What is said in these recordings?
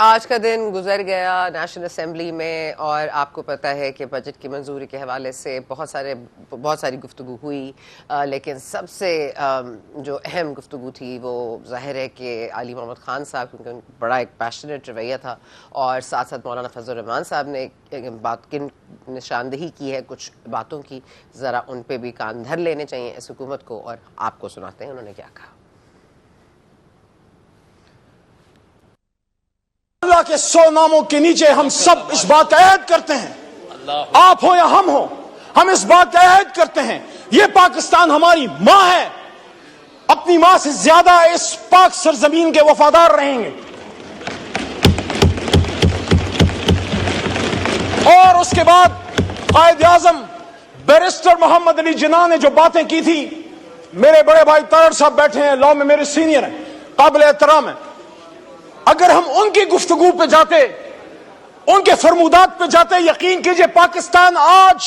آج کا دن گزر گیا نیشنل اسمبلی میں، اور آپ کو پتہ ہے کہ بجٹ کی منظوری کے حوالے سے بہت ساری گفتگو ہوئی، لیکن سب سے جو اہم گفتگو تھی وہ ظاہر ہے کہ علی محمد خان صاحب، کیونکہ بڑا ایک پیشنیٹ رویہ تھا، اور ساتھ ساتھ مولانا فضل الرحمان صاحب نے بات کی نشاندہی کی ہے کچھ باتوں کی، ذرا ان پہ بھی کان دھر لینے چاہیے اس حکومت کو، اور آپ کو سناتے ہیں انہوں نے کیا کہا۔ اللہ کے 100 ناموں کے نیچے ہم سب اس بات کا عہد کرتے ہیں، آپ ہو یا ہم ہو، ہم اس بات کا عہد کرتے ہیں یہ پاکستان ہماری ماں ہے، اپنی ماں سے زیادہ اس پاک سرزمین کے وفادار رہیں گے۔ اور اس کے بعد قائد اعظم بیرسٹر محمد علی جناح نے جو باتیں کی تھی، میرے بڑے بھائی طاہر صاحب بیٹھے ہیں، لاء میں میرے سینئر ہیں، قابل احترام ہیں، اگر ہم ان کی گفتگو پہ جاتے، ان کے فرمودات پہ جاتے، یقین کیجئے پاکستان آج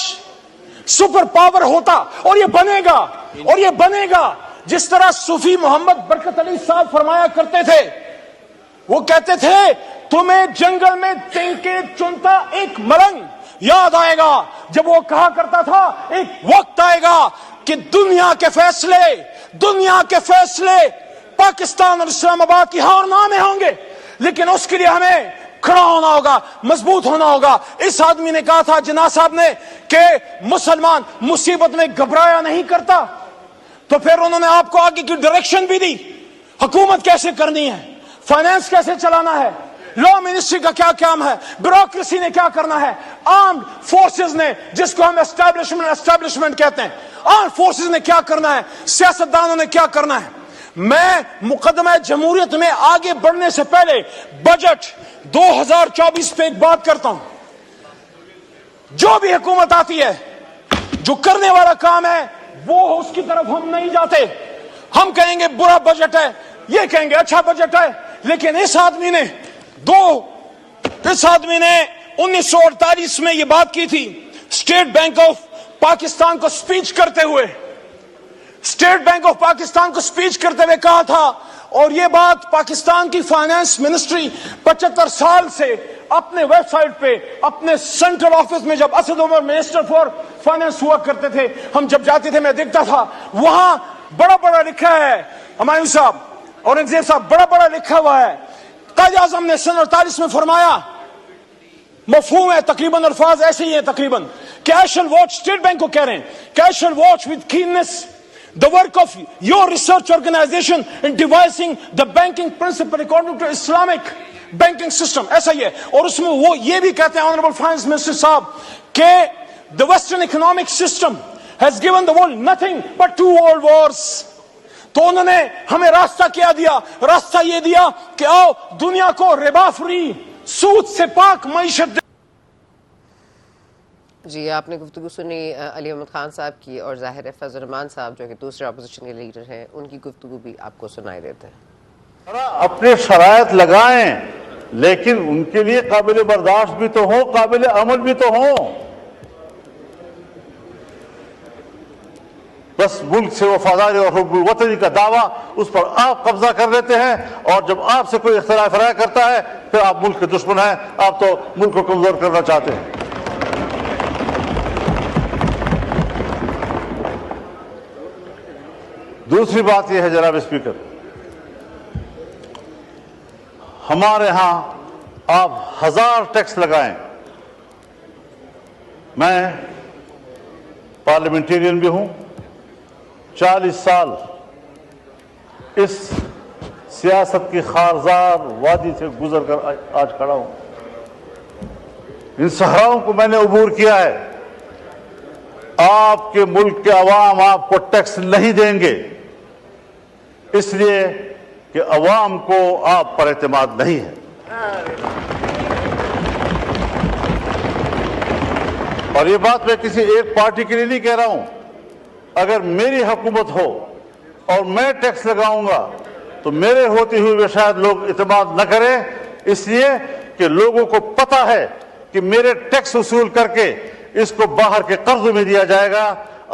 سپر پاور ہوتا، اور یہ بنے گا جس طرح صوفی محمد برکت علی صاحب فرمایا کرتے تھے، وہ کہتے تھے تمہیں جنگل میں تنکے چنتا ایک ملنگ یاد آئے گا، جب وہ کہا کرتا تھا ایک وقت آئے گا کہ دنیا کے فیصلے پاکستان اور اسلام آباد کی ہار نہ میں ہوں گے، لیکن اس کے لیے ہمیں کھڑا ہونا ہوگا، مضبوط ہونا ہوگا۔ اس آدمی نے کہا تھا جناح صاحب نے کہ مسلمان مصیبت میں گھبرایا نہیں کرتا، تو پھر انہوں نے آپ کو آگے کی ڈائریکشن بھی دی، حکومت کیسے کرنی ہے، فائنانس کیسے چلانا ہے، لاء منسٹری کا کیا کام ہے، بیوروکریسی نے کیا کرنا ہے، آرمڈ فورسز نے، جس کو ہم اسٹیبلشمنٹ کہتے ہیں، آرمڈ فورسز نے کیا کرنا ہے، سیاستدانوں نے کیا کرنا ہے۔ میں مقدمہ جمہوریت میں آگے بڑھنے سے پہلے بجٹ 2024 پہ ایک بات کرتا ہوں، جو بھی حکومت آتی ہے، جو کرنے والا کام ہے وہ اس کی طرف ہم نہیں جاتے، ہم کہیں گے برا بجٹ ہے، یہ کہیں گے اچھا بجٹ ہے، لیکن اس آدمی نے 1948 میں یہ بات کی تھی، اسٹیٹ بینک آف پاکستان کو سپیچ کرتے ہوئے کہا تھا، اور یہ بات پاکستان کی فائنانس منسٹری 75 سال سے اپنے ویب سائٹ پہ، اپنے سینٹرل آفس میں، جب Asad Umar minister for finance ہوا کرتے تھے، ہم جب جاتے تھے میں دیکھتا تھا وہاں بڑا لکھا ہے، ہمایوں صاحب، اورنگزیب صاحب، بڑا لکھا ہوا ہے، قائد اعظم نے سن 48 میں فرمایا، مفہوم ہے تقریباً، الفاظ ایسے ہی ہیں تقریباً، کہ I shall watch، state bank کو کہہ رہے ہیں کہ I shall watch with keenness the work of your research organization in devising the banking principle according to Islamic banking system، ایسا ہی ہے، اور اس میں وہ یہ بھی کہتے ہیں Honorable Finance Minister صاحب کہ the Western economic system has given the world nothing but 2 world wars۔ تو انہوں نے ہمیں راستہ کیا دیا، راستہ یہ دیا کہ آؤ دنیا کو ربا فری، سود سے پاک معیشت۔ جی، آپ نے گفتگو سنی علی محمد خان صاحب کی، اور ظاہر ہے فضل الرحمان صاحب جو کہ دوسرے اپوزیشن کے لیڈر ہیں، ان کی گفتگو بھی آپ کو سنائی دیتے ہیں۔ اپنے شرائط لگائیں، لیکن ان کے لیے قابل برداشت بھی تو ہوں، قابل عمل بھی تو ہوں۔ بس ملک سے وفاداری اور حب الوطنی کا دعویٰ، اس پر آپ قبضہ کر لیتے ہیں، اور جب آپ سے کوئی اختلاف رائے کرتا ہے پھر آپ ملک کے دشمن ہیں، آپ تو ملک کو کمزور کرنا چاہتے ہیں۔ دوسری بات یہ ہے جناب اسپیکر، ہمارے ہاں آپ 1000 ٹیکس لگائیں، میں پارلیمنٹیرین بھی ہوں، 40 سال اس سیاست کی خارزار وادی سے گزر کر آج کھڑا ہوں، ان صحراؤں کو میں نے عبور کیا ہے۔ آپ کے ملک کے عوام آپ کو ٹیکس نہیں دیں گے، اس لیے کہ عوام کو آپ پر اعتماد نہیں ہے، اور یہ بات میں کسی ایک پارٹی کے لیے نہیں کہہ رہا ہوں۔ اگر میری حکومت ہو اور میں ٹیکس لگاؤں گا تو میرے ہوتے ہوئے بھی شاید لوگ اعتماد نہ کریں، اس لیے کہ لوگوں کو پتہ ہے کہ میرے ٹیکس وصول کر کے اس کو باہر کے قرض میں دیا جائے گا،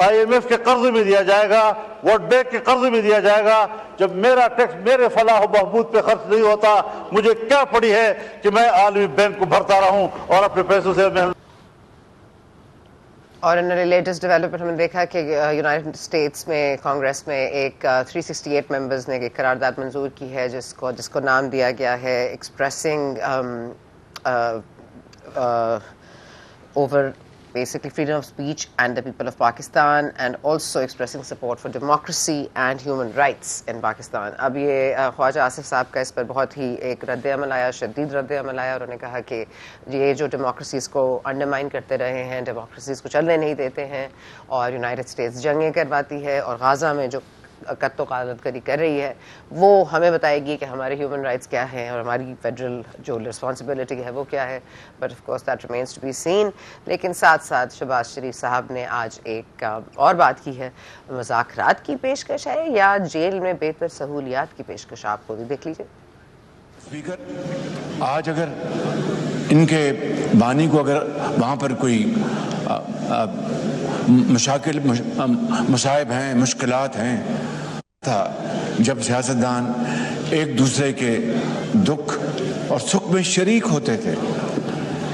IMF کے قرض بھی دیا جائے گا, ورلڈ بینک کے قرض بھی دیا جائے گا. جب میرا ٹیکس میرے فلاح و بہبود پہ خرچ نہیں ہوتا, مجھے کیا پڑی ہے کہ میں عالمی بینک کو بھرتا رہوں اور اپنے پیسوں سے میں. اور ان لیٹسٹ ڈیولپمنٹ ہم نے دیکھا کہ یونائٹڈ اسٹیٹس میں کانگریس میں ایک 368 ممبرز نے ایک قرارداد منظور کی ہے جس کو نام دیا گیا ہے expressing over basically freedom of speech and the people of Pakistan, and also expressing support for democracy and human rights in Pakistan. اب یہ خواجہ آصف صاحب کا اس پر بہت ہی ایک رد عمل آیا, شدید رد عمل آیا, اور انہوں نے کہا کہ یہ جو ڈیموکریسیز کو انڈرمائن کرتے رہے ہیں, ڈیموکریسیز کو چلنے نہیں دیتے ہیں, اور یونائٹڈ اسٹیٹس جنگیں کرواتی ہے, اور غازہ میں جو قتل و غارت گری کر رہی ہے وہ ہمیں بتائے گی کہ ہمارے ہیومن رائٹس کیا ہیں اور ہماری فیڈرل جو رسپانسبلٹی ہے وہ کیا ہے. But of course that remains to be seen. لیکن ساتھ ساتھ شہباز شریف صاحب نے آج ایک اور بات کی ہے, مذاکرات کی پیشکش ہے یا جیل میں بہتر سہولیات کی پیشکش, آپ کو بھی دیکھ لیجیے. اسپیکر, آج اگر ان کے بانی کو اگر وہاں پر کوئی مشاکل مصائب ہیں, مشکلات ہیں تھا, جب سیاستدان ایک دوسرے کے دکھ اور سکھ میں شریک ہوتے تھے.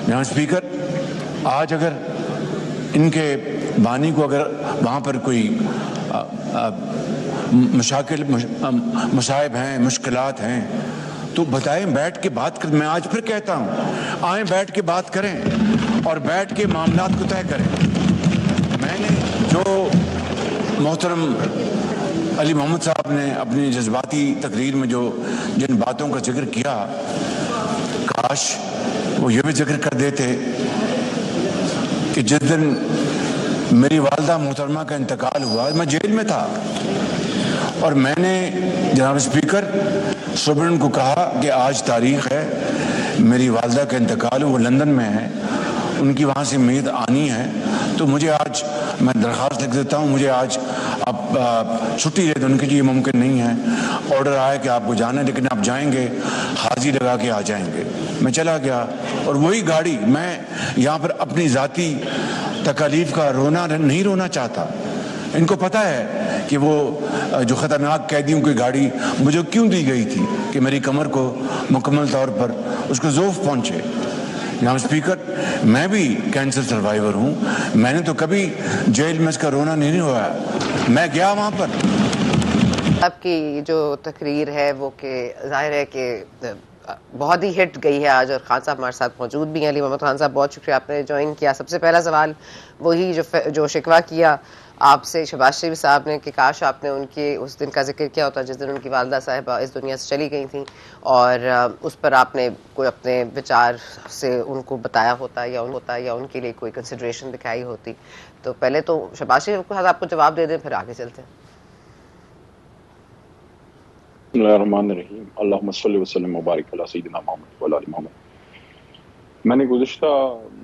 جہاں اسپیکر, آج اگر ان کے بانی کو اگر وہاں پر کوئی مشاکل مصائب ہیں, مشکلات ہیں, تو بتائیں, بیٹھ کے بات کریں. میں آج پھر کہتا ہوں, آئیں بیٹھ کے بات کریں اور بیٹھ کے معاملات کو طے کریں. میں نے جو محترم علی محمد صاحب نے اپنی جذباتی تقریر میں جو جن باتوں کا ذکر کیا, کاش وہ یہ بھی ذکر کر دیتے کہ جس دن میری والدہ محترمہ کا انتقال ہوا میں جیل میں تھا, اور میں نے جناب اسپیکر سپرنٹینڈنٹ کو کہا کہ آج تاریخ ہے, میری والدہ کا انتقال, وہ لندن میں ہے, ان کی وہاں سے میت آنی ہے, تو مجھے آج میں درخواست لکھ دیتا ہوں, مجھے آج اب چھٹی دے دیں. ان کے لیے ممکن نہیں ہے, آرڈر آیا کہ آپ کو جانا ہے, لیکن آپ جائیں گے, حاضری لگا کے آ جائیں گے. میں چلا گیا, اور وہی گاڑی, میں یہاں پر اپنی ذاتی تکالیف کا نہیں رونا چاہتا. ان کو پتہ ہے کہ وہ جو خطرناک قیدیوں کی گاڑی مجھے کیوں دی گئی تھی, کہ میری کمر کو مکمل طور پر اس کو ذوف پہنچے. جناب اسپیکر, میں بھی کینسر سروائیور ہوں, میں نے تو کبھی جیل میں اس کا رونا نہیں ہوا. میں گیا وہاں پر. آپ کی جو تقریر ہے وہ کہ ظاہر ہے کہ بہت ہی ہٹ گئی ہے آج, اور خان صاحب ہمارے ساتھ موجود بھی ہیں. علی محمد خان صاحب, بہت شکریہ آپ نے جوائن کیا. سب سے پہلا سوال وہی جو شکوہ کیا آپ سے شہباز شریف صاحب نے کہ کاش آپ نے ان کے اس دن کا ذکر کیا ہوتا جس دن ان کی والدہ صاحبہ اس دنیا سے چلی گئی تھیں, اور اس پر آپ نے کوئی اپنے وچار سے ان کو بتایا ہوتا یا ان کے لیے کوئی کنسیڈریشن دکھائی ہوتی. تو پہلے تو شہباز شریف کو آپ کو جواب دے دیں, پھر آگے چلتے ہیں. بسم اللہ الرحمن الرحیم. اللہم صلی وسلم وبارک علی سیدنا محمد وعلی آل محمد. میں نے گزشتہ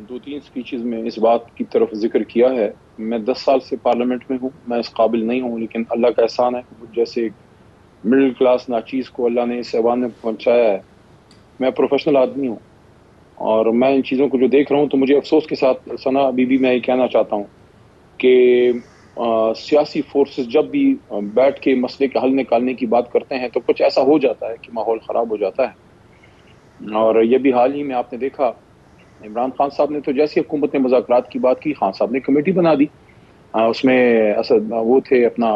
2-3 سپیچز میں اس بات کی طرف ذکر کیا ہے, میں 10 سال سے پارلیمنٹ میں ہوں, میں اس قابل نہیں ہوں, لیکن اللہ کا احسان ہے جیسے مڈل کلاس ناچیز کو اللہ نے اس ایوان میں پہنچایا ہے. میں پروفیشنل آدمی ہوں, اور میں ان چیزوں کو جو دیکھ رہا ہوں تو مجھے افسوس کے ساتھ ثنا بی میں یہ کہنا چاہتا ہوں کہ سیاسی فورسز جب بھی بیٹھ کے مسئلے کے حل نکالنے کی بات کرتے ہیں تو کچھ ایسا ہو جاتا ہے کہ ماحول خراب ہو جاتا ہے. اور یہ بھی حال ہی میں آپ نے دیکھا, عمران خان صاحب نے تو جیسی حکومت نے مذاکرات کی بات کی, خان صاحب نے کمیٹی بنا دی, اس میں اسد وہ تھے, اپنا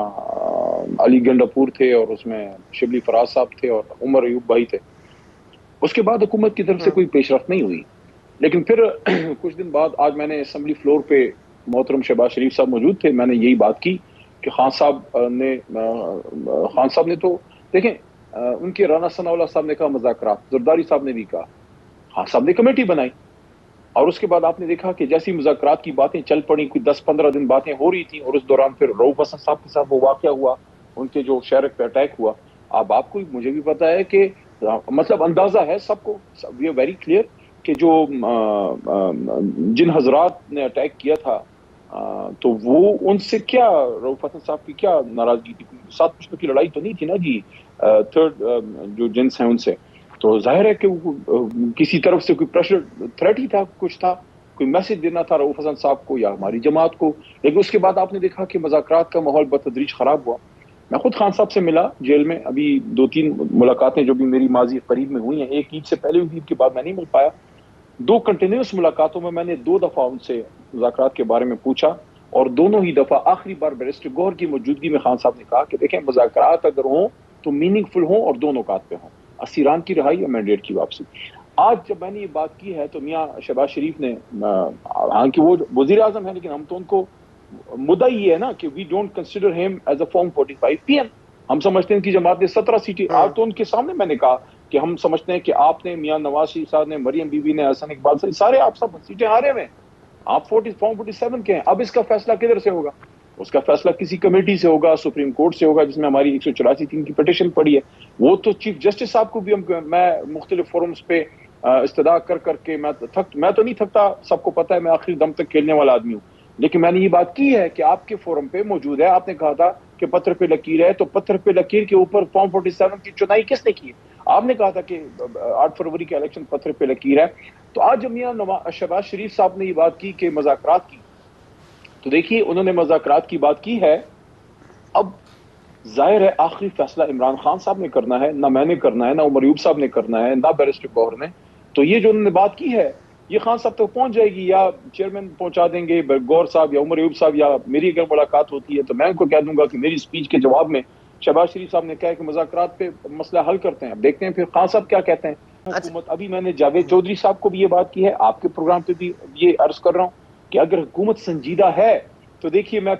علی گنڈاپور تھے, اور اس میں شبلی فراز صاحب تھے, اور عمر ایوب بھائی تھے. اس کے بعد حکومت کی طرف سے کوئی پیش رفت نہیں ہوئی. لیکن پھر کچھ دن بعد آج میں نے اسمبلی فلور پہ, محترم شہباز شریف صاحب موجود تھے, میں نے یہی بات کی کہ خان صاحب نے تو دیکھیں, ان کے رانا ثناء اللہ صاحب نے کہا مذاکرات, زرداری صاحب نے بھی کہا, خان صاحب نے کمیٹی بنائی, اور اس کے بعد آپ نے دیکھا کہ جیسی مذاکرات کی باتیں چل پڑی, کوئی 10-15 دن باتیں ہو رہی تھیں, اور اس دوران پھر رؤوف حسن صاحب کے ساتھ وہ واقعہ ہوا, ان کے جو شہرک پہ اٹیک ہوا. اب آپ کو, مجھے بھی پتا ہے کہ مطلب اندازہ ہے سب کو, وی آر ویری کلیئر کہ جو جن حضرات نے اٹیک کیا تھا تو وہ ان سے کیا, رؤوف حسن صاحب کی کیا ناراضگی تھی؟ 7 پشتوں کی لڑائی تو نہیں تھی نا جی, تھرڈ جو جنس ہیں ان سے. تو ظاہر ہے کہ کسی طرف سے کوئی پریشر, تھریٹ ہی تھا, کچھ تھا. کوئی میسج دینا تھا رؤوف حسن صاحب کو یا ہماری جماعت کو. لیکن اس کے بعد آپ نے دیکھا کہ مذاکرات کا ماحول بتدریج خراب ہوا. میں خود خان صاحب سے ملا جیل میں, ابھی 2-3 ملاقاتیں جو بھی میری ماضی قریب میں ہوئی ہیں, ایک عید سے پہلے ہوئی, عید کے بعد میں نہیں مل پایا. 2 کنٹینیوس ملاقاتوں میں نے 2 دفعہ ان سے مذاکرات کے بارے میں پوچھا, اور دونوں ہی دفعہ آخری بار بیرسٹر گوہر کی موجودگی میں خان صاحب نے کہا کہ دیکھیں مذاکرات اگر ہوں تو میننگ فل ہوں اور 2 نکات پہ ہوں, اسیران کی رہائی اور مینڈیٹ کی واپسی. آج جب میں نے یہ بات کی ہے تو میاں شہباز شریف نے, حالانکہ وہ وزیر اعظم ہے لیکن ہم تو ان کو مدعا یہ ہے نا کہ we don't consider him as a form 45 PM. ہم سمجھتے ہیں کہ جماعت نے 17 سیٹیں, آج تو ان کے سامنے میں نے کہا کہ ہم سمجھتے ہیں کہ آپ نے, میاں نواز شریف صاحب نے, مریم بی بی نے, حسن اقبال صاحب, سارے آپ سب سیٹیں ہارے ہوئے ہیں, آپ فارم 47 کے ہیں. اب اس کا فیصلہ کدھر سے ہوگا؟ اس کا فیصلہ کسی کمیٹی سے ہوگا, سپریم کورٹ سے ہوگا, جس میں ہماری 184 کی پٹیشن پڑی ہے. وہ تو چیف جسٹس صاحب کو بھی میں مختلف فورمز پہ استدعا کر کے میں تو نہیں تھکتا, سب کو پتا ہے میں آخری دم تک کھیلنے والا آدمی ہوں. لیکن میں نے یہ بات کی ہے کہ آپ کے فورم پہ موجود ہے, آپ نے کہا تھا کہ پتھر پہ لکیر ہے, تو پتھر پہ لکیر کے اوپر فارم 47 کی چنائی کس نے کی؟ آپ نے کہا تھا کہ 8 فروری کے الیکشن پتھر پہ لکیر ہے. تو آج جب میاں شہباز شریف صاحب نے یہ بات کی کہ مذاکرات کی, تو دیکھیے انہوں نے مذاکرات کی بات کی ہے. اب ظاہر ہے آخری فیصلہ عمران خان صاحب نے کرنا ہے, نہ میں نے کرنا ہے, نہ عمر ایوب صاحب نے کرنا ہے, نہ بیرسٹر گوہر نے. تو یہ جو انہوں نے بات کی ہے یہ خان صاحب تک پہنچ جائے گی, یا چیئرمین پہنچا دیں گے, گوہر صاحب یا عمر ایوب صاحب, یا میری اگر ملاقات ہوتی ہے تو میں ان کو کہہ دوں گا کہ میری سپیچ کے جواب میں شہباز شریف صاحب نے کہا کہ مذاکرات پہ مسئلہ حل کرتے ہیں. اب دیکھتے ہیں پھر خان صاحب کیا کہتے ہیں. حکومت, ابھی میں نے جاوید چودھری صاحب کو بھی یہ بات کی ہے, آپ کے پروگرام پہ بھی یہ عرض کر رہا ہوں کہ اگر حکومت سنجیدہ ہے تو دیکھیے میں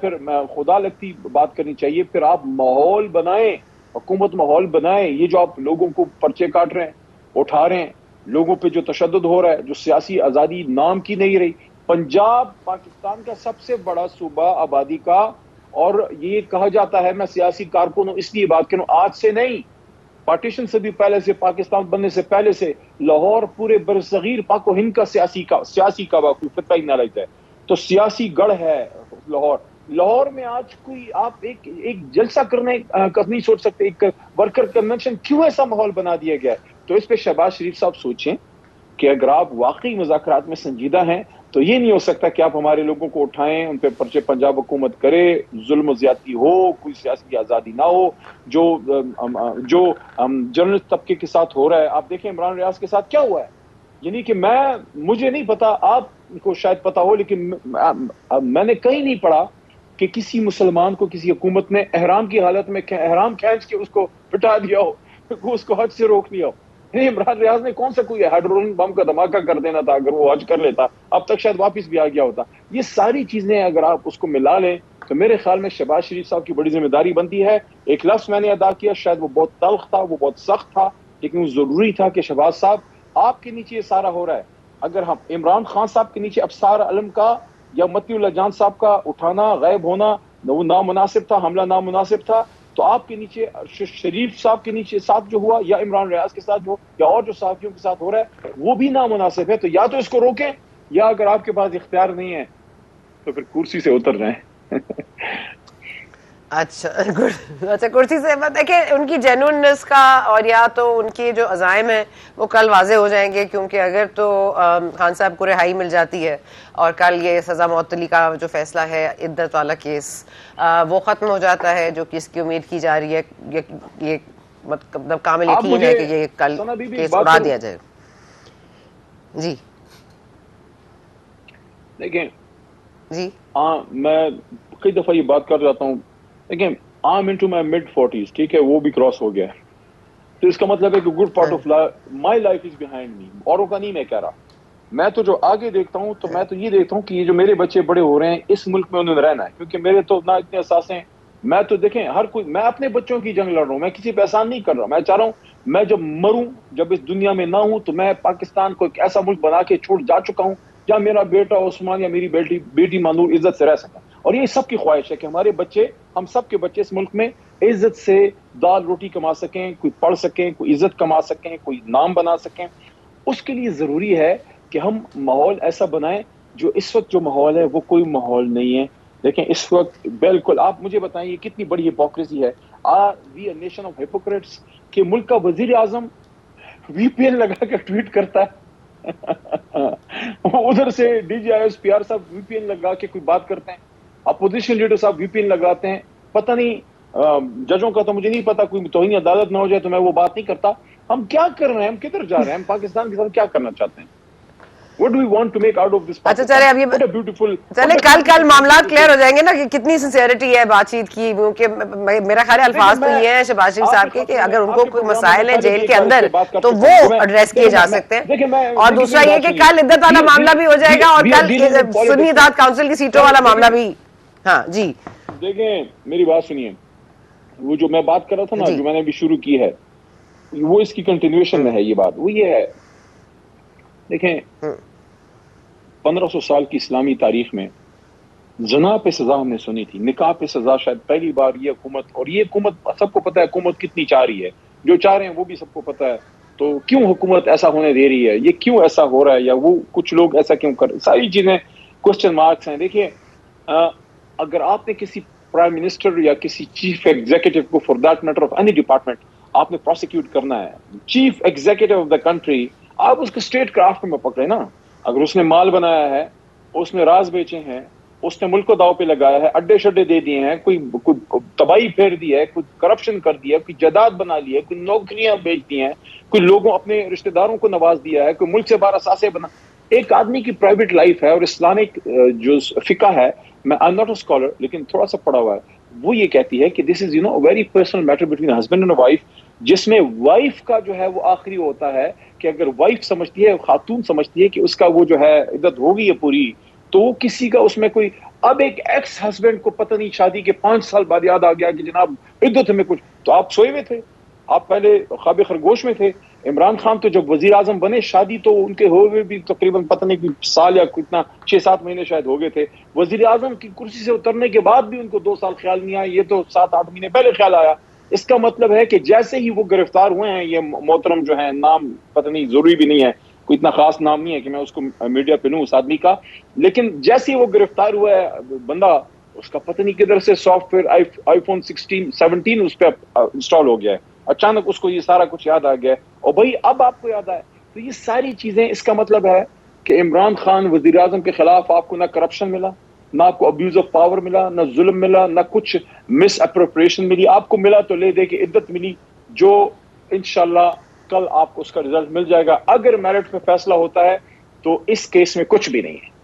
خدا لگتی بات کرنی چاہیے, پھر آپ ماحول بنائیں, حکومت ماحول بنائیں. یہ جو آپ لوگوں کو پرچے کاٹ رہے ہیں, اٹھا رہے ہیں, لوگوں پہ جو تشدد ہو رہا ہے, جو سیاسی آزادی نام کی نہیں رہی. پنجاب پاکستان کا سب سے بڑا صوبہ آبادی کا, اور یہ کہا جاتا ہے, میں سیاسی کارکن ہوں اس لیے بات کروں, آج سے نہیں, پارٹیشن سے بھی پہلے سے, پاکستان بننے سے پہلے سے لاہور پورے برصغیر پاک و ہند کا سیاسی کا کوئی فتح ہی نہ لگتا ہے. تو سیاسی گڑھ ہے لاہور میں. آج کوئی آپ ایک جلسہ کرنے کا نہیں سوچ سکتے, ایک ورکر کنونشن کیوں ایسا ماحول بنا دیا گیا ہے. تو اس پہ شہباز شریف صاحب سوچیں کہ اگر آپ واقعی مذاکرات میں سنجیدہ ہیں تو یہ نہیں ہو سکتا کہ آپ ہمارے لوگوں کو اٹھائیں, ان پہ پرچے پنجاب حکومت کرے, ظلم و زیادتی ہو, کوئی سیاسی آزادی نہ ہو, جو جرنلسٹ طبقے کے ساتھ ہو رہا ہے. آپ دیکھیں عمران ریاض کے ساتھ کیا ہوا ہے. یعنی کہ مجھے نہیں پتا, آپ کو شاید پتا ہو, لیکن میں نے کہیں نہیں پڑھا کہ کسی مسلمان کو کسی حکومت نے احرام کی حالت میں احرام کھینچ کے اس کو پٹا دیا ہو, اس کو حج سے روک لیا ہو. عمران ریاض نے کون سا کوئی ہائیڈروجن بم کا دھماکہ کر دینا تھا, اگر وہ حج کر لیتا اب تک شاید واپس بھی آ گیا ہوتا. یہ ساری چیزیں اگر آپ اس کو ملا لیں تو میرے خیال میں شہباز شریف صاحب کی بڑی ذمہ داری بنتی ہے. ایک لفظ میں نے ادا کیا, شاید وہ بہت تلخ تھا, وہ بہت سخت تھا, لیکن وہ ضروری تھا کہ شہباز صاحب آپ کے نیچے یہ سارا ہو رہا ہے. اگر ہم عمران خان صاحب کے نیچے ابصار علم کا یا متی اللہ جان صاحب کا اٹھانا, غائب ہونا وہ نامناسب تھا, حملہ نامناسب تھا, تو آپ کے نیچے شریف صاحب کے نیچے ساتھ جو ہوا, یا عمران ریاض کے ساتھ جو, یا اور جو صحافیوں کے ساتھ ہو رہا ہے, وہ بھی نامناسب ہے. تو یا تو اس کو روکیں, یا اگر آپ کے پاس اختیار نہیں ہے تو پھر کرسی سے اتر جائیں. اچھا کرسی سے دیکھیں ان کی جینوئننس کا, اور یا تو ان کے جو عزائم ہیں وہ کل واضح ہو جائیں گے, کیونکہ اگر تو خان صاحب کو رہائی مل جاتی ہے اور کل یہ سزا معطلی کا جو فیصلہ ہے, عدت والا کیس وہ ختم ہو جاتا ہے, جو کس کی امید کی جا رہی ہے, یہ مطلب کامل یقین ہے کہ یہ کل کیس اڑا دیا جائے. جی دیکھیں جی, میں کئی دفعہ یہ بات کر جاتا ہوں, دیکھیں I am into my mid 40s, ٹھیک ہے, وہ بھی کراس ہو گیا ہے. تو اس کا مطلب ہے کہ good part of my life is behind me. اوروں کا نہیں میں کہہ رہا, میں تو جو آگے دیکھتا ہوں تو میں تو یہ دیکھتا ہوں کہ یہ جو میرے بچے بڑے ہو رہے ہیں اس ملک میں انہوں نے رہنا ہے, کیونکہ میرے تو نہ اتنے احساس ہیں. میں تو دیکھیں ہر کوئی, میں اپنے بچوں کی جنگ لڑ رہا ہوں, میں کسی پہ احسان نہیں کر رہا. میں چاہ رہا ہوں میں جب مروں, جب اس دنیا میں نہ ہوں, تو میں پاکستان کو ایک ایسا ملک بنا کے چھوڑ جا چکا ہوں جہاں میرا بیٹا عثمان یا میری بیٹی مانور عزت سے رہ سکیں. اور یہ سب کی خواہش ہے کہ ہمارے بچے, ہم سب کے بچے اس ملک میں عزت سے دال روٹی کما سکیں, کوئی پڑھ سکیں, کوئی عزت کما سکیں, کوئی نام بنا سکیں. اس کے لیے ضروری ہے کہ ہم ماحول ایسا بنائیں. جو اس وقت جو ماحول ہے وہ کوئی ماحول نہیں ہے. دیکھیں اس وقت بالکل, آپ مجھے بتائیں یہ کتنی بڑی ہپوکریسی ہے. Are we a nation of hypocrites کہ ملک کا وزیر اعظم وی پی این لگا کے ٹویٹ کرتا ہے ادھر سے D G I S P R صاحب وی پی این لگا کے کوئی بات کرتے ہیں, اپوزیشن لیڈر صاحب وی پی این لگاتے ہیں. پتہ نہیں ججوں کا تو مجھے نہیں پتا, کوئی توہین عدالت نہ ہو جائے تو میں وہ بات نہیں کرتا. ہم کیا کر رہے ہیں, ہم کدھر جا رہے ہیں, ہم پاکستان کے ساتھ کیا کرنا چاہتے ہیں؟ What do we want to make out of this اچھا Pakistan? چلے اب یہ What a beautiful, چلے کل معاملات کلیئر ہو جائیں گے نا کہ کتنی سنسیئرٹی ہے بات چیت کی, کیونکہ میرا خیال ہے الفاظ تو یہ ہیں شہباز شریف صاحب کے کہ اگر ان کو کوئی مسائل ہیں جیل کے اندر تو وہ ایڈریس کیے جا سکتے ہیں, اور دوسرا یہ کہ کل عدت والا معاملہ بھی ہو جائے گا, اور کل سنی اتحاد کونسل کی سیٹوں والا معاملہ بھی. ہاں جی دیکھیں میری بات سنیے, وہ جو میں بات کر رہا تھا نا, جو میں نے ابھی شروع کی ہے, وہ اس کی کنٹینیوشن میں ہے. یہ بات وہ یہ ہے, دیکھیں 1500 سال کی اسلامی تاریخ میں زنا پہ سزا ہم نے سنی تھی, نکاح پہ سزا شاید پہلی بار یہ حکومت, اور یہ حکومت سب کو پتہ ہے حکومت کتنی چاہ رہی ہے, جو چاہ رہے ہیں وہ بھی سب کو پتہ ہے. تو کیوں حکومت ایسا ہونے دے رہی ہے, یہ کیوں ایسا ہو رہا ہے, یا وہ کچھ لوگ ایسا کیوں کر رہے, ساری چیزیں کوشچن مارکس ہیں. دیکھیے اگر آپ نے کسی پرائم منسٹر یا کسی چیف ایگزیکٹو کو, for that matter of any department, آپ نے پروسیکیوٹ کرنا ہے, chief executive of the country, آپ اس کو اسٹیٹ کرافٹ میں پکڑے نا. اگر اس نے مال بنایا ہے, اس نے راز بیچے ہیں, اس نے ملک کو داؤ پہ لگایا ہے, اڈے شڈے دے دیے ہیں, کوئی تباہی پھیر دی ہے, کوئی کرپشن کر دیا, کوئی جائیداد بنا لی ہے, کوئی نوکریاں بیچ دی ہیں, کوئی لوگوں اپنے رشتہ داروں کو نواز دیا ہے, کوئی ملک سے باہر اثاثے بنا. ایک آدمی کی پرائیویٹ لائف ہے, اور اسلامک جو فقہ ہے, میں I am not a scholar لیکن تھوڑا سا پڑھا ہوا ہے, وہ یہ کہتی ہے کہ this is very personal matter between husband and wife, جس میں وائف کا جو ہے وہ آخری ہوتا ہے کہ اگر وائف سمجھتی ہے, خاتون سمجھتی ہے کہ اس کا وہ جو ہے عدت ہو گئی ہے پوری, تو وہ کسی کا اس میں کوئی, اب ایک ایکس ہسبینڈ کو پتہ نہیں شادی کے 5 سال بعد یاد آ گیا کہ جناب عدت میں کچھ, تو آپ سوئے ہوئے تھے, آپ پہلے خواب خرگوش میں تھے. عمران خان تو جب وزیر اعظم بنے, شادی تو ان کے ہوئے بھی تقریباً پتہ نہیں سال یا کتنا 6-7 مہینے شاید ہو گئے تھے. وزیر اعظم کی کرسی سے اترنے کے بعد بھی ان کو 2 سال خیال نہیں آیا, یہ تو 7-8 مہینے پہلے خیال آیا. اس کا مطلب ہے کہ جیسے ہی وہ گرفتار ہوئے ہیں, یہ محترم جو ہیں, نام پتہ نہیں, ضروری بھی نہیں ہے, کوئی اتنا خاص نام نہیں ہے کہ میں اس کو میڈیا پہ لوں اس آدمی کا, لیکن جیسے ہی وہ گرفتار ہوا ہے بندہ, اس کا پتہ نہیں کدھر سے سافٹ ویئر آئی فون 17 اس پہ انسٹال ہو گیا ہے, اچانک اس کو یہ سارا کچھ یاد آ گیا ہے, اور بھائی اب آپ کو یاد آئے. تو یہ ساری چیزیں, اس کا مطلب ہے کہ عمران خان وزیر اعظم کے خلاف آپ کو نہ کرپشن ملا, نہ آپ کو ابیوز آف پاور ملا, نہ ظلم ملا, نہ کچھ مس اپروپریشن ملی. آپ کو ملا تو لے دے کے عدت ملی, جو انشاءاللہ کل آپ کو اس کا رزلٹ مل جائے گا. اگر میرٹ پہ فیصلہ ہوتا ہے تو اس کیس میں کچھ بھی نہیں ہے.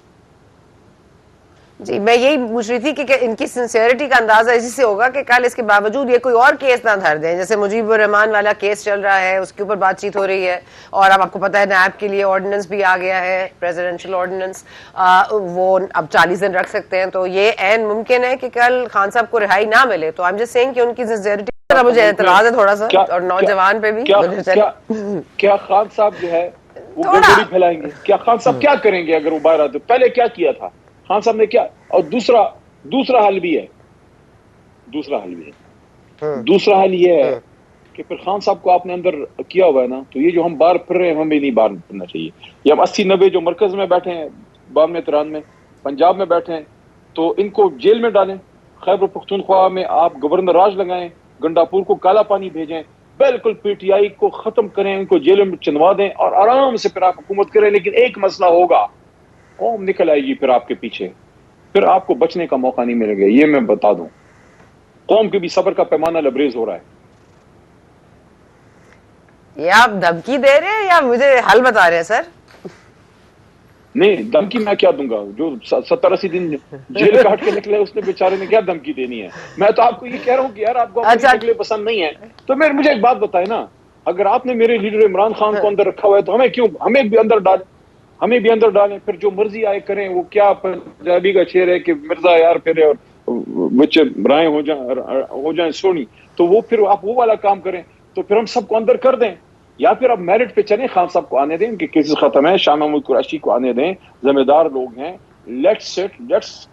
جی میں یہی پوچھ رہی تھی کہ ان کی سنسیئرٹی کا اندازہ اسی سے ہوگا کہ کل اس کے باوجود یہ کوئی اور کیس نہ دھر دیں, جیسے مجیب الرحمان والا کیس چل رہا ہے, اس کے اوپر بات چیت ہو رہی ہے, اور اب آپ کو پتہ ہے نیب کے لیے آرڈیننس بھی آ گیا ہے, پریزیڈنشل آرڈیننس, وہ اب 40 دن رکھ سکتے ہیں. تو یہ عین ممکن ہے کہ کل خان صاحب کو رہائی نہ ملے. تو آئی ایم جسٹ سیئنگ کہ ان کی سنسیئرٹی, مجھے اعتراض ہے تھوڑا سا, اور نوجوان پہ بھی. کیا خان صاحب جو ہے وہ گڑبڑی پھیلائیں گے؟ کیا خان صاحب کیا کریں گے اگر وہ باہر آتے؟ پہلے کیا کیا تھا خان صاحب نے کیا؟ اور دوسرا حل بھی ہے, دوسرا حل یہ ہے کہ پھر خان صاحب کو آپ نے اندر کیا ہوا ہے نا, تو یہ جو ہم باہر پھر رہے ہیں ہمیں نہیں باہر پھرنا چاہیے. یہ ہم 80-90 جو مرکز میں بیٹھے ہیں, 92-93 میں پنجاب میں بیٹھے ہیں, تو ان کو جیل میں ڈالیں. خیبر پختونخوا میں آپ گورنر راج لگائیں, گنڈاپور کو کالا پانی بھیجیں, بالکل پی ٹی آئی کو ختم کریں, ان کو جیلوں میں چنوا دیں, اور آرام سے پھر آپ حکومت کریں. لیکن ایک مسئلہ ہوگا, قوم نکل آئے گی پھر آپ کے پیچھے, پھر آپ کو بچنے کا موقع نہیں ملے گا. یہ میں بتا دوں, قوم کے بھی صبر کا پیمانہ لبریز ہو رہا ہے. یہ آپ دھمکی دے رہے ہیں یا مجھے حل بتا رہے ہیں سر؟ نہیں دھمکی میں کیا دوں گا, جو 70-80 دن جیل کاٹ کے نکلے اس نے بیچارے نے کیا دھمکی دینی ہے. میں تو آپ کو یہ کہہ رہا ہوں کہ یار آپ کو نکلے پسند نہیں ہے تو مجھے ایک بات بتائے نا, اگر آپ نے میرے لیڈر عمران خان کو اندر رکھا ہوا ہے تو ہمیں بھی اندر ڈالیں, پھر جو مرضی آئے کریں. وہ کیا پنجابی کا شعر ہے کہ مرزا یار پھرے اور بچے برائے ہو جائیں سونی, تو وہ پھر آپ وہ والا کام کریں, تو پھر ہم سب کو اندر کر دیں. یا پھر اب میرٹ پہ چلیں, خان صاحب کو آنے دیں, ان کے کیسز ختم ہیں, شاہ محمود قریشی کو آنے دیں, ذمہ دار لوگ ہیں. Let's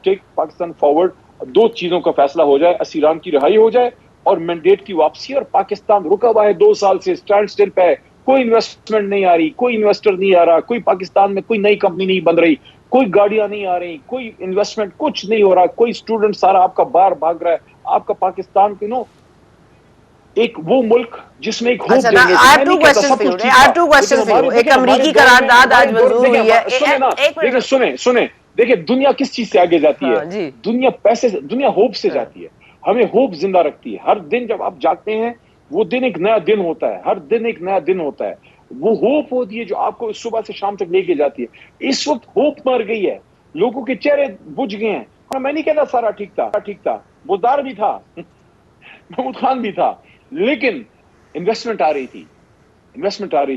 take Pakistan forward. 2 چیزوں کا فیصلہ ہو جائے, اسیران کی رہائی ہو جائے اور مینڈیٹ کی واپسی, اور پاکستان رکا ہوا ہے 2 سال سے, اسٹینڈ سٹل پہ ہے, کوئی انویسٹمنٹ نہیں آ رہی, کوئی انویسٹر نہیں آ رہا, کوئی پاکستان میں کوئی نئی کمپنی نہیں بن رہی, کوئی گاڑیاں نہیں آ رہی, کوئی انویسٹمنٹ کچھ نہیں ہو رہا, کوئی اسٹوڈنٹ سارا آپ کا باہر بھاگ رہا ہے. آپ کا پاکستان ایک وہ ملک جس میں ایک ہوپ اچھا generate I have two questions for you. I have two questions for you. ایک امریکی قرارداد آج منظور ہوئی ہے. لیکن سنیں دیکھیں دنیا کس چیز سے آگے جاتی ہے, دنیا پیسے سے, دنیا ہوپ سے جاتی ہے. ہمیں ہوپ زندہ رکھتی ہے. ہر دن جب آپ جاگتے ہیں وہ دن ایک نیا دن ہوتا ہے, ہر دن ایک نیا دن ہوتا ہے. وہ ہوپ ہوتی ہے جو آپ کو صبح سے شام تک لے کے جاتی ہے. اس وقت ہوپ مر گئی ہے, لوگوں کے چہرے بجھ گئے ہیں. میں نہیں کہتا سارا ٹھیک تھا, بزدار بھی تھا, محمود خان بھی تھا, لیکن انویسٹمنٹ آ رہی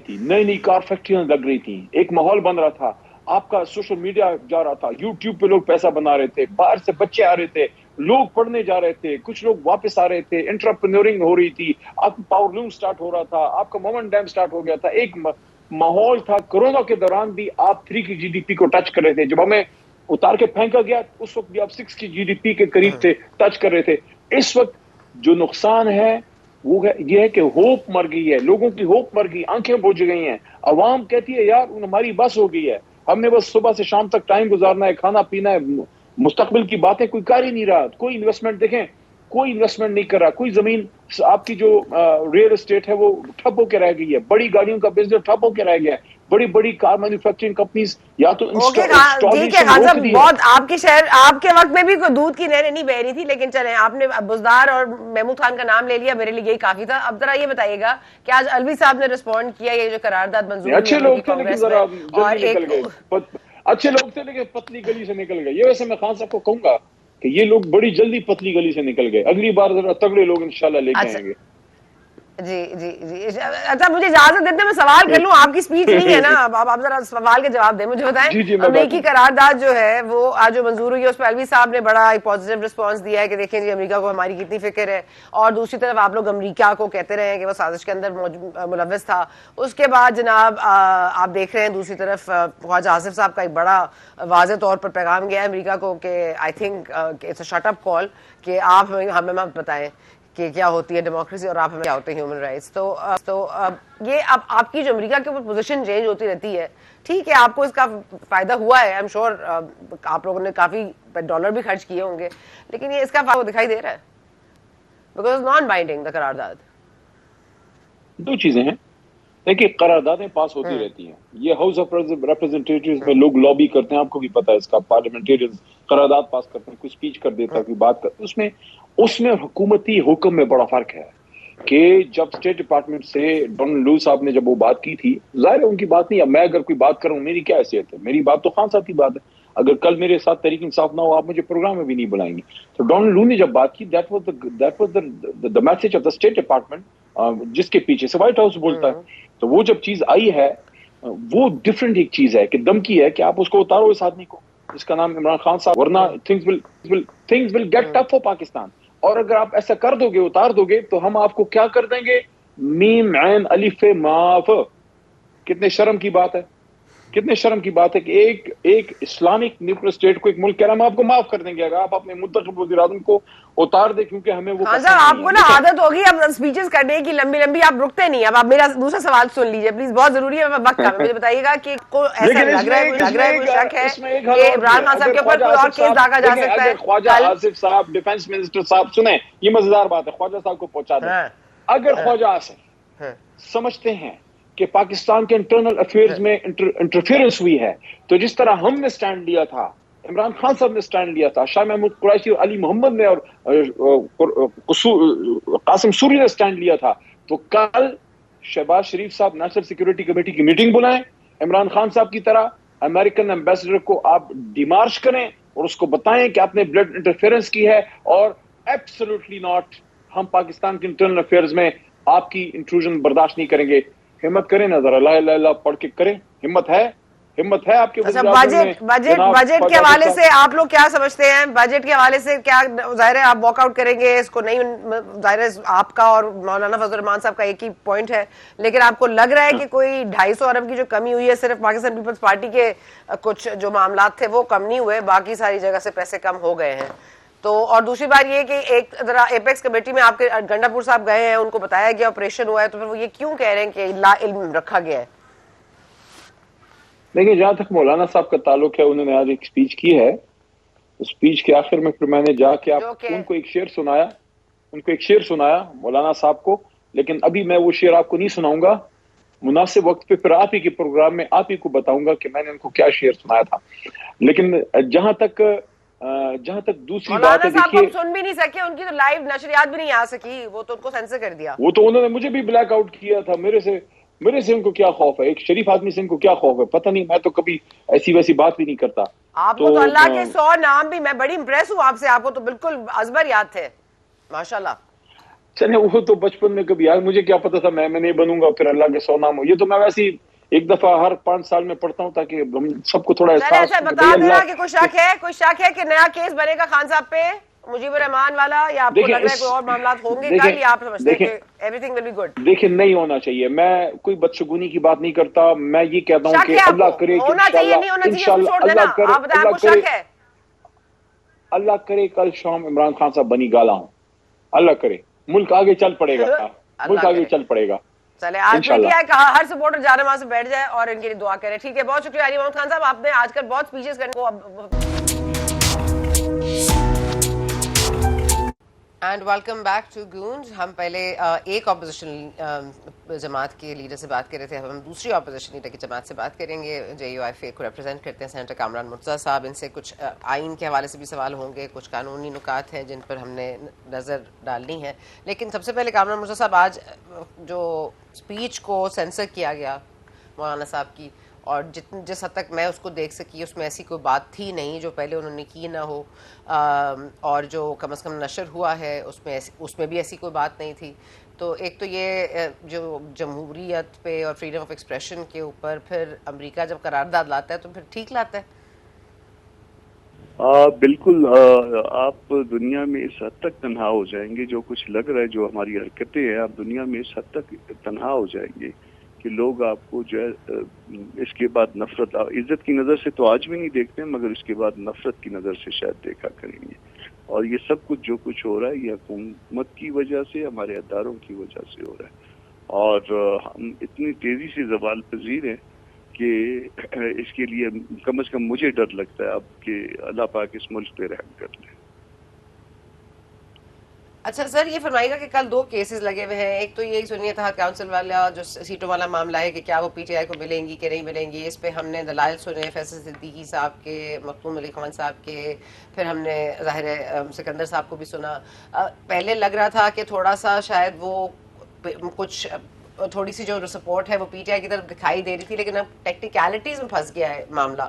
تھی, نئی کار فیکٹریاں لگ رہی تھی, ایک ماحول بن رہا تھا, آپ کا سوشل میڈیا جا رہا تھا, یوٹیوب پہ لوگ پیسہ بنا رہے تھے, باہر سے بچے آ رہے تھے, لوگ پڑھنے جا رہے تھے, کچھ لوگ واپس آ رہے تھے, انٹرپرینورنگ ہو رہی تھی, آپ کا پاور لوم سٹارٹ ہو رہا تھا, آپ کا مومنٹ ڈیم سٹارٹ ہو گیا تھا, ایک ماحول تھا. کورونا کے دوران بھی آپ 3 کی GDP کو ٹچ کر رہے تھے, جب ہمیں اتار کے پھینکا گیا اس وقت بھی آپ 6 کی GDP کے قریب تھے, ٹچ کر رہے تھے. اس وقت جو نقصان ہے وہ یہ ہے کہ ہوپ مر گئی ہے, لوگوں کی ہوپ مر گئی, آنکھیں بجھ گئی ہیں. عوام کہتی ہے یار ہماری بس ہو گئی ہے, ہم نے بس صبح سے شام تک ٹائم گزارنا ہے, کھانا پینا ہے, مستقبل کی باتیں کوئی کر ہی نہیں رہا. کوئی انویسٹمنٹ دیکھیں, کوئی انویسٹمنٹ نہیں کر رہا. کوئی زمین آپ کی جو ریئل اسٹیٹ ہے وہ ٹھپ ہو کے رہ گئی ہے, بڑی گاڑیوں کا بزنس ٹھپ ہو کے رہ گیا ہے, بڑی کار مینوفیکچرنگ کمپنیز یا تو ٹھیک ہے خان صاحب, بہت آپ کے شہر آپ کے وقت میں بھی کوئی دودھ کی نہریں نہیں بہ رہی تھی, لیکن چلیں آپ نے بزدار اور محمود خان کا نام لے لیا, میرے لیے یہی کافی تھا. اب ذرا یہ بتائیے گا کہ آج الوی صاحب نے رسپونڈ کیا یہ جو قرارداد منظور اچھے لوگ تھے لیکن ذرا اور جلدی نکل گئے, اچھے لوگ تھے لیکن پتلی گلی سے نکل گئے. یہ ویسے میں خان صاحب کو کہوں گا کہ یہ لوگ بڑی جلدی پتلی گلی سے نکل گئے, اگلی بار ذرا تگڑے لوگ انشاءاللہ لے کے آئیں گے. جی اچھا مجھے اجازت دیتے میں سوال کر لوں, آپ کی سپیچ نہیں ہے نا, اب آپ ذرا سوال کے جواب دیں. مجھے بتائیں امریکی قرارداد جو ہے وہ آج جو منظور ہوئی ہے اس پہ الوی صاحب نے بڑا ایک پازیٹیو رسپانس دیا ہے کہ دیکھیں جی امریکہ کو ہماری کتنی فکر ہے, اور دوسری طرف آپ لوگ امریکہ کو کہتے رہے ہیں کہ وہ سازش کے اندر ملوث تھا. اس کے بعد جناب آپ دیکھ رہے ہیں دوسری طرف خواجہ آصف صاحب کا ایک بڑا واضح طور پر پیغام گیا ہے امریکہ کو کہ I think it's a shut up call, کہ آپ ہمیں مت بتائیں کہ کیا ہوتی ہے ڈیموکریسی اور آپ ہمیں کیا ہوتے ہیں ہیومن رائٹس. تو یہ اب آپ کی جو امریکہ کے اوپر پوزیشن چینج ہوتی رہتی ہے, ٹھیک ہے آپ کو اس کا فائدہ ہوا ہے, آئی ایم شیور آپ لوگوں نے کافی ڈالر بھی خرچ کیے ہوں گے, لیکن یہ اس کا فائدہ دکھائی دے رہا ہے بیکاز نان بائنڈنگ دا قرارداد. دو چیزیں ہیں, دیکھیے قراردادیں پاس ہوتی رہتی ہیں, یہ ہاؤس آف ریپرزینٹیٹیوز میں لوگ لابی کرتے ہیں, آپ کو بھی پتا ہے اس کا, پارلیمنٹیرینز قرارداد پاس کرتے ہیں, کوئی سپیچ کر دیتا ہے, کوئی بات کرتا ہے, اس میں حکومتی حکم میں بڑا فرق ہے. کہ جب اسٹیٹ ڈپارٹمنٹ سے ڈونلڈ لو صاحب نے جب وہ بات کی تھی, ظاہر ہے ان کی بات نہیں ہے, میں اگر کوئی بات کروں میری کیا حیثیت ہے, میری بات تو خان صاحب کی بات ہے. اگر کل میرے ساتھ تحریک انصاف نہ ہو آپ مجھے پروگرام میں بھی نہیں بلائیں گے. تو ڈونلڈ لو نے جب بات کی that was the message of the state department, جس کے پیچھے سے وائٹ ہاؤس بولتا ہے. تو وہ جب چیز آئی ہے وہ ڈفرنٹ ایک چیز ہے کہ دھمکی ہے کہ آپ اس کو اتارو اس آدمی کو, اس کا نام عمران خان صاحب, ورنہ things will get tough for Pakistan. اور اگر آپ ایسا کر دو گے, اتار دو گے, تو ہم آپ کو کیا کر دیں گے, میم عین الف معاف. کتنے شرم کی بات ہے, کتنے شرم کی بات ہے کہ ایک اسلامک نیوکلیر اسٹیٹ کو ایک ملک کہہ رہا ہم آپ کو معاف کر دیں گے اگر آپ اپنے منتخب وزیر اعظم کو اتار دیں, کیونکہ ہمیں وہ آپ کو نا عادت ہوگی اب اسپیچز کرنے کی لمبی آپ رکتے نہیں. اب آپ میرا دوسرا سوال سن لیجیے پلیز, بہت ضروری ہے, وقت کا مجھے بتائیے گا کہ کو ایسا لگ رہا ہے کوئی شک ہے کہ عمران خان صاحب کے اوپر کوئی اور کیس داغا جا سکتا ہے. خواجہ آصف صاحب ڈیفینس منسٹر صاحب سنیں, یہ مزیدار بات ہے, خواجہ صاحب کو پہنچا دیں. اگر خواجہ آصف سمجھتے ہیں کہ پاکستان کے انٹرنل افیئرز میں انٹرفیئرنس ہوئی ہے, تو جس طرح ہم نے سٹینڈ لیا تھا, عمران خان صاحب نے سٹینڈ لیا تھا, شاہ محمود قریشی اور علی محمد نے اور قاسم سوری نے سٹینڈ لیا تھا, تو کل شہباز شریف صاحب نیشنل سیکورٹی کمیٹی کی میٹنگ بلائیں, عمران خان صاحب کی طرح امریکن ایمبیسڈر کو آپ ڈیمارش کریں اور اس کو بتائیں کہ آپ نے بلڈ انٹرفیئرنس کی ہے, اور ایبسولوٹلی ناٹ, ہم پاکستان کے انٹرنل افیئرز میں آپ کی انٹروژن برداشت نہیں کریں گے. ہمت کریں نا ذرا, لا الہ الا اللہ پڑھ کے کریں, ہمت ہے آپ کے. بجٹ کے حوالے سے آپ لوگ کیا سمجھتے ہیں, بجٹ کے حوالے سے کیا ظاہر ہے آپ واک آؤٹ کریں گے اس کو, نہیں ظاہر ہے آپ کا اور مولانا فضل الرحمان صاحب کا ایک ہی پوائنٹ ہے, لیکن آپ کو لگ رہا ہے کہ کوئی 250 ارب کی جو کمی ہوئی ہے صرف پاکستان پیپلز پارٹی کے کچھ جو معاملات تھے وہ کم نہیں ہوئے, باقی ساری جگہ سے پیسے کم ہو گئے ہیں. تو اور دوسری بات یہ کہ ایک ذرا ایپیکس کمیٹی میں آپ کے گنڈا پور صاحب گئے ہیں, ان کو بتایا گیا آپریشن ہوا ہے, تو پھر وہ یہ کیوں کہہ رہے ہیں کہ لا علم رکھا گیا ہے؟ دیکھیں جہاں تک مولانا صاحب کا تعلق ہے, انہوں نے آج ایک سپیچ کی ہے, اس سپیچ کے آخر میں پھر میں نے جا کے آپ ان کو ایک شعر سنایا, ان کو ایک شعر سنایا مولانا صاحب کو, لیکن ابھی میں وہ شعر آپ کو نہیں سناؤں گا. مناسب وقت پہ پھر آپ ہی کے پروگرام میں آپ ہی کو بتاؤں گا کہ میں نے ان کو کیا شعر سنایا تھا. لیکن جہاں تک دوسری بات مولانا ہے, صاحب کو دیکھیے ہم سن بھی نہیں سکے, ان کی تو لائیو نشریات بھی نہیں آ سکی, وہ تو ان کو سینسر کر دیا. وہ تو انہوں نے مجھے بھی بلیک آؤٹ کیا تھا. میرے سے ان کو کیا خوف ہے, ایک شریف آدمی سے ان کو کیا خوف ہے, پتہ نہیں. میں تو کبھی ایسی ویسی بات بھی نہیں کرتا. آپ کو تو اللہ کے 100 نام بھی, میں بڑی امپریس ہوں آپ سے, آپ کو تو بالکل ازبر یاد تھے ماشاءاللہ. چلے وہ تو بچپن میں کبھی, یار مجھے کیا پتا تھا میں نہیں بنوں گا پھر اللہ کے 100 نام ہو. یہ تو میں ویسے ہی ایک دفعہ ہر 5 سال میں پڑھتا ہوں تاکہ ہم سب کو تھوڑا چلے احساس اچھا ہو کہ بتا بھئی دینا اللہ. کہ کوئی شک ہے کہ نیا کیس بنے گا خان صاحب پہ مجیب الرحمان والا, یا آپ کو لگ رہا ہے کوئی اور معاملات ہوں گے کل, یا آپ سمجھتے ہیں کہ everything will be good? دیکھیں نہیں ہونا چاہیے. میں کوئی بدشگونی کی بات نہیں کرتا. میں یہ کہتا ہوں شک کہ ہے آپ اللہ کو, کرے کہ ہونا چاہیے نہیں ہونا چاہیے اس کو چھوڑ دینا. آپ بتائیں, آپ کو شک ہے؟ اللہ کرے کل شام عمران خان صاحب بنی گالا ہوں. اللہ کرے ملک آگے چل پڑے گا, ملک اللہ آگے کرے. چل پڑے گا چلے آج پی انشاءاللہ. ٹی آئی کہا ہر سپورٹر جانے وہاں سے بیٹھ جائے اور ان کے لیے دعا کرے. ٹھیک ہے, بہت شکریہ علی محمد خان صاحب, آپ نے آج کل بہت اسپیچز کرنے کو. اینڈ ویلکم بیک ٹو گونج. ہم پہلے ایک اپوزیشن جماعت کے لیڈر سے بات کر رہے تھے, اب ہم دوسری اپوزیشن لیڈر کی جماعت سے بات کریں گے. جے یو آئی کو ریپرزینٹ کرتے ہیں سینیٹر کامران مرتضیٰ صاحب. ان سے کچھ آئین کے حوالے سے بھی سوال ہوں گے, کچھ قانونی نکات ہیں جن پر ہم نے نظر ڈالنی ہے. لیکن سب سے پہلے کامران مرتضیٰ صاحب, آج جو اسپیچ کو سینسر کیا گیا مولانا صاحب کی, اور جس حد تک میں اس کو دیکھ سکی اس میں ایسی کوئی بات تھی نہیں جو پہلے انہوں نے کی نہ ہو, اور جو کم از کم نشر ہوا ہے اس میں بھی ایسی کوئی بات نہیں تھی. تو ایک تو یہ جو جمہوریت پہ اور فریڈم آف ایکسپریشن کے اوپر پھر امریکہ جب قرارداد لاتا ہے تو پھر ٹھیک لاتا ہے. بالکل. آپ دنیا میں اس حد تک تنہا ہو جائیں گے, جو کچھ لگ رہا ہے جو ہماری حرکتیں ہیں, آپ دنیا میں اس حد تک تنہا ہو جائیں گے کہ لوگ آپ کو جو ہے اس کے بعد نفرت, عزت کی نظر سے تو آج بھی نہیں دیکھتے, مگر اس کے بعد نفرت کی نظر سے شاید دیکھا کریں گے. اور یہ سب کچھ جو کچھ ہو رہا ہے یہ حکومت کی وجہ سے, ہمارے اداروں کی وجہ سے ہو رہا ہے. اور ہم اتنی تیزی سے زوال پذیر ہیں کہ اس کے لیے کم از کم مجھے ڈر لگتا ہے اب کہ اللہ پاک اس ملک پہ رحم کر لے. اچھا سر, یہ فرمائے گا کہ کل 2 کیسز لگے ہوئے ہیں. ایک تو یہ سنیے تھا کاؤنسل والا جو سیٹوں والا معاملہ ہے کہ کیا وہ پی ٹی آئی کو ملیں گی کہ نہیں ملیں گی. اس پہ ہم نے دلائل سنے فیصل صدیقی صاحب کے, مختوم علی خان صاحب کے, پھر ہم نے ظاہر سکندر صاحب کو بھی سنا. پہلے لگ رہا تھا کہ تھوڑا سا شاید وہ کچھ تھوڑی سی جو سپورٹ ہے وہ پی ٹی آئی کی طرف دکھائی دے رہی تھی, لیکن اب ٹیکنیکلٹیز میں پھنس گیا ہے معاملہ.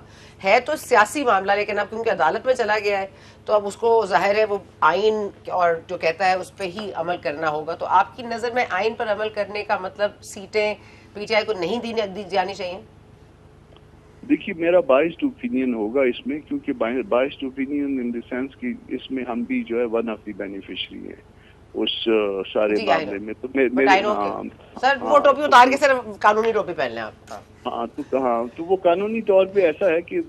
ہے تو سیاسی معاملہ, لیکن اب کیونکہ عدالت میں چلا گیا ہے تو اب اس کو ظاہر ہے وہ آئین اور جو کہتا ہے اس پہ ہی عمل کرنا ہوگا. تو آپ کی نظر میں آئین پر عمل کرنے کا مطلب سیٹیں پی ٹی آئی کو نہیں دی جانی چاہیے؟ دیکھیے, میرا بائسڈ اوپینین ہوگا اس میں, کیونکہ biased opinion in the sense کہ اس میں ہم بھی جو ہے ون آف دی بینیفیشری ہیں اس سارے معاملے میں. تو سر وہ ٹوپی اتار کے صرف قانونی ٹوپی پہن لیں آپ. تو وہ قانونی طور پہ ایسا ہے کہ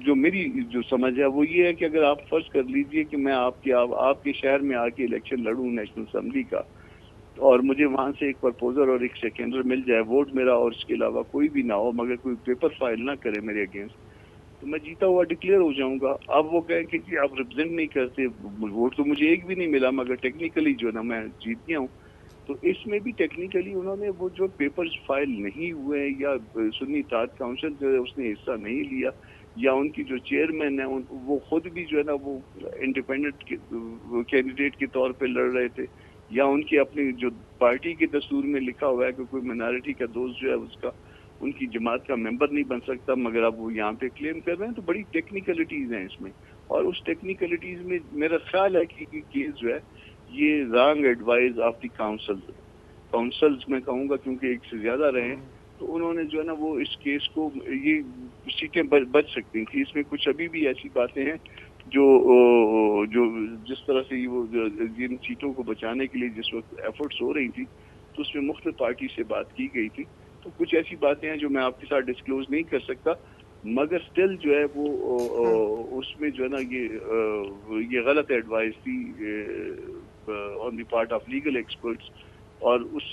جو میری جو سمجھ ہے وہ یہ ہے کہ اگر آپ فرض کر لیجئے کہ میں آپ کے شہر میں آ کے الیکشن لڑوں نیشنل اسمبلی کا, اور مجھے وہاں سے ایک پرپوزر اور ایک سیکنڈر مل جائے, ووٹ میرا اور اس کے علاوہ کوئی بھی نہ ہو, مگر کوئی پیپر فائل نہ کرے میرے اگینسٹ, تو میں جیتا ہوا ڈکلیئر ہو جاؤں گا. اب وہ کہیں کہ جی آپ ریپرزینٹ نہیں کرتے, ووٹ تو مجھے ایک بھی نہیں ملا مگر ٹیکنیکلی جو ہے نا میں جیت گیا ہوں. تو اس میں بھی ٹیکنیکلی انہوں نے وہ جو پیپرز فائل نہیں ہوئے, یا سنی اتحاد کاؤنسل جو ہے اس نے حصہ نہیں لیا, یا ان کی جو چیئرمین ہیں وہ خود بھی جو ہے نا وہ انڈیپینڈنٹ کینڈیڈیٹ کے طور پہ لڑ رہے تھے, یا ان کی اپنی جو پارٹی کے دستور میں لکھا ہوا ہے کہ کوئی مائنارٹی کا دوست جو ہے اس کا ان کی جماعت کا ممبر نہیں بن سکتا, مگر اب وہ یہاں پہ کلیم کر رہے ہیں. تو بڑی ٹیکنیکلٹیز ہیں اس میں, اور اس ٹیکنیکلٹیز میں میرا خیال ہے کہ یہ کیس جو ہے یہ wrong advice of the counsels میں کہوں گا, کیونکہ ایک سے زیادہ رہے, تو انہوں نے جو ہے نا وہ اس کیس کو یہ سیٹیں بچ سکتی تھیں. اس میں کچھ ابھی بھی ایسی باتیں ہیں جو جس طرح سے وہ جن سیٹوں کو بچانے کے لیے جس وقت ایفرٹس ہو رہی تھی تو اس میں مختلف پارٹی سے بات کی گئی تھی. تو کچھ ایسی باتیں ہیں جو میں آپ کے ساتھ ڈسکلوز نہیں کر سکتا, مگر سٹل جو ہے وہ اس میں جو ہے نا یہ غلط ایڈوائز تھی on the part of legal experts, اور اس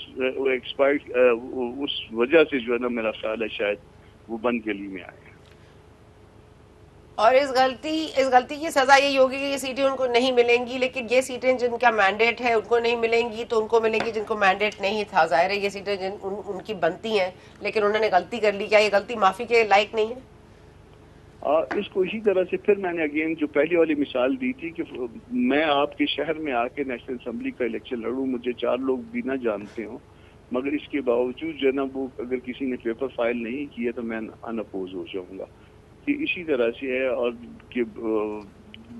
وجہ سے جو ہے نا میرا خیال ہے شاید وہ بند گلی میں آئے. اور اس غلطی کی سزا یہی ہوگی کہ یہ سیٹیں ان کو نہیں ملیں گی، لیکن یہ سیٹیں جن کا مینڈیٹ ہے ان کو نہیں ملیں گی تو ان کو ملیں گی جن کو مینڈیٹ نہیں تھا. ظاہر ہے یہ سیٹیں ان کی بنتی ہیں لیکن انہوں نے غلطی کر لی. کیا یہ غلطی معافی کے لائق نہیں ہے؟ اس کو اسی طرح سے پھر میں نے اگین جو پہلی والی مثال دی تھی کہ میں آپ کے شہر میں آ کے نیشنل اسمبلی کا الیکشن لڑوں، مجھے 4 لوگ بھی نہ جانتے ہوں، مگر اس کے باوجود جو ہے نا وہ اگر کسی نے پیپر فائل نہیں کیا تو میں ان اپوز ہو جاؤں گا. کہ اسی طرح سے ہے. اور کہ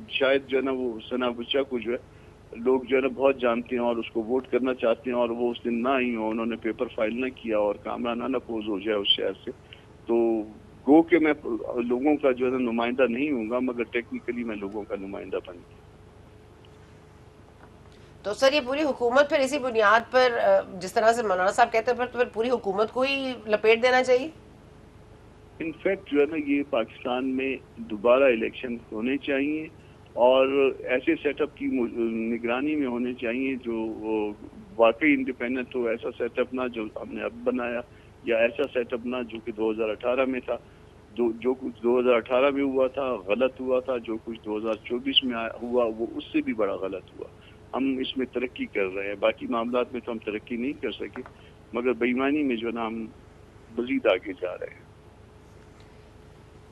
شاید جو ہے نا وہ ثنا بچہ کو جو ہے لوگ جو ہے نا بہت جانتے ہیں اور اس کو ووٹ کرنا چاہتے ہیں، اور وہ اس دن نہ ہی ہو، انہوں نے پیپر فائل نہ کیا اور کامران ان اپوز ہو جائے اس شہر سے، تو گو کہ میں لوگوں کا جو ہے نا نمائندہ نہیں ہوں گا، مگر ٹیکنیکلی میں لوگوں کا نمائندہ بن گیا. تو سر یہ پوری حکومت پھر اسی بنیاد پر جس طرح سے مولانا صاحب کہتے ہیں پھر پوری حکومت کو ہی لپیٹ دینا چاہیے؟ انفیکٹ جو ہے نا یہ پاکستان میں دوبارہ الیکشن ہونے چاہیے اور ایسے سیٹ اپ کی نگرانی میں ہونے چاہیے جو واقعی انڈیپینڈنٹ ہو. ایسا سیٹ اپ نہ جو ہم نے اب بنایا، یا ایسا سیٹ اپ نہ جو کہ 2018 میں تھا. جو کچھ 2018 میں ہوا تھا غلط ہوا تھا، جو کچھ 2024 میں ہوا وہ اس سے بھی بڑا غلط ہوا. ہم اس میں ترقی کر رہے ہیں، باقی معاملات میں تو ہم ترقی نہیں کر سکے، مگر بےایمانی میں جو ہے نا ہم مزید آگے جا رہے ہیں.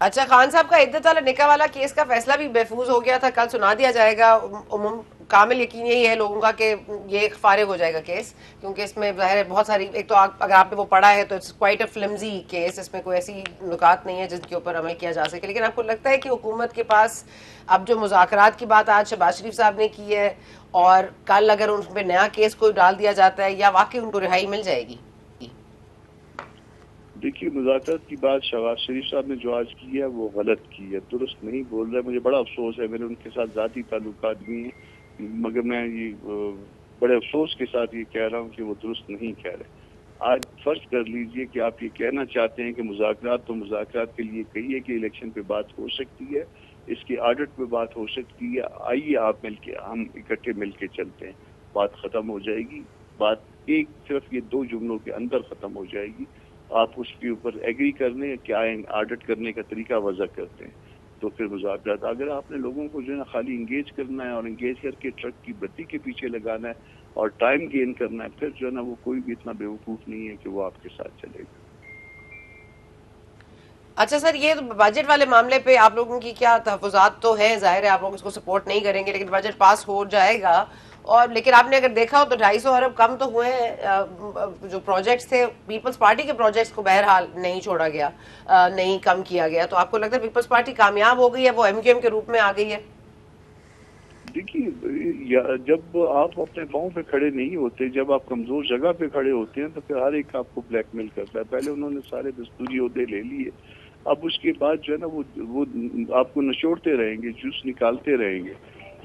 اچھا، خان صاحب کا عدت والا نکاح والا کیس کا فیصلہ بھی محفوظ ہو گیا تھا، کل سنا دیا جائے گا. کامل یقین یہی ہے لوگوں کا کہ یہ فارغ ہو جائے گا کیس، کیونکہ اس میں ظاہر ہے بہت ساری، ایک تو اگر آپ نے وہ پڑھا ہے تو اٹس کوائٹ اے فلمزی کیس، اس میں کوئی ایسی نکات نہیں ہے جن کے اوپر عمل کیا جا سکے. لیکن آپ کو لگتا ہے کہ حکومت کے پاس اب جو مذاکرات کی بات آج شہباز شریف صاحب نے کی ہے اور کل اگر ان پہ نیا کیس کوئی ڈال دیا جاتا ہے، یا واقعی ان کو رہائی مل جائے گی؟ دیکھیے، مذاکرات کی بات شہباز شریف صاحب نے جو آج کی ہے وہ غلط کی ہے، درست نہیں بول رہے. مجھے بڑا افسوس ہے، میرے ان کے ساتھ ذاتی تعلقات بھی ہیں، مگر میں یہ بڑے افسوس کے ساتھ یہ کہہ رہا ہوں کہ وہ درست نہیں کہہ رہے. آج فرض کر لیجئے کہ آپ یہ کہنا چاہتے ہیں کہ مذاکرات تو مذاکرات کے لیے کہیے کہ الیکشن پہ بات ہو سکتی ہے، اس کے آڈٹ پہ بات ہو سکتی ہے. آئیے آپ مل کے، ہم اکٹھے مل کے چلتے ہیں، بات ختم ہو جائے گی. بات ایک صرف یہ 2 جملوں کے اندر ختم ہو جائے گی. آپ اس کے اوپر ایگری کرنے کیا آڈٹ کرنے کا طریقہ وضع کرتے ہیں تو پھر مذاکرات. اگر آپ نے لوگوں کو جو ہے نا خالی انگیج کرنا ہے اور انگیج کر کے ٹرک کی بتی کے پیچھے لگانا ہے اور ٹائم گین کرنا ہے، پھر جو ہے نا وہ کوئی بھی اتنا بیوقوف نہیں ہے کہ وہ آپ کے ساتھ چلے گا. اچھا سر، یہ بجٹ والے معاملے پہ آپ لوگوں کی کیا تحفظات؟ تو ہیں ظاہر ہے آپ لوگ اس کو سپورٹ نہیں کریں گے، لیکن بجٹ پاس ہو جائے گا. اور لیکن آپ نے اگر دیکھا ہو تو 250 ارب کم تو ہوئے ہیں. جو پروجیکٹس تھے پیپلز پارٹی کے پروجیکٹس کو بہرحال نہیں چھوڑا گیا، نہیں کم کیا گیا. تو آپ کو لگتا ہے پیپلز پارٹی کامیاب ہو گئی ہے، وہ ایم کے روپ میں آ گئی ہے؟ دیکھیے، جب آپ اپنے پاؤں پہ کھڑے نہیں ہوتے، جب آپ کمزور جگہ پہ کھڑے ہوتے ہیں تو پھر ہر ایک آپ کو بلیک میل کرتا ہے. پہلے انہوں نے سارے دستوری عہدے لے لیے، اب اس کے بعد جو ہے نا وہ آپ کو نچوڑتے رہیں گے، جوس نکالتے رہیں گے.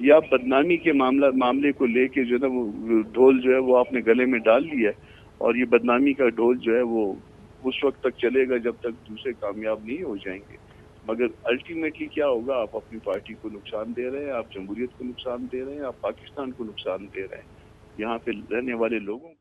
یا بدنامی کے معاملے کو لے کے جو ہے نا وہ ڈھول جو ہے وہ آپ نے گلے میں ڈال لیا ہے، اور یہ بدنامی کا ڈھول جو ہے وہ اس وقت تک چلے گا جب تک دوسرے کامیاب نہیں ہو جائیں گے. مگر الٹیمیٹلی کیا ہوگا؟ آپ اپنی پارٹی کو نقصان دے رہے ہیں، آپ جمہوریت کو نقصان دے رہے ہیں، آپ پاکستان کو نقصان دے رہے ہیں، یہاں پہ رہنے والے لوگوں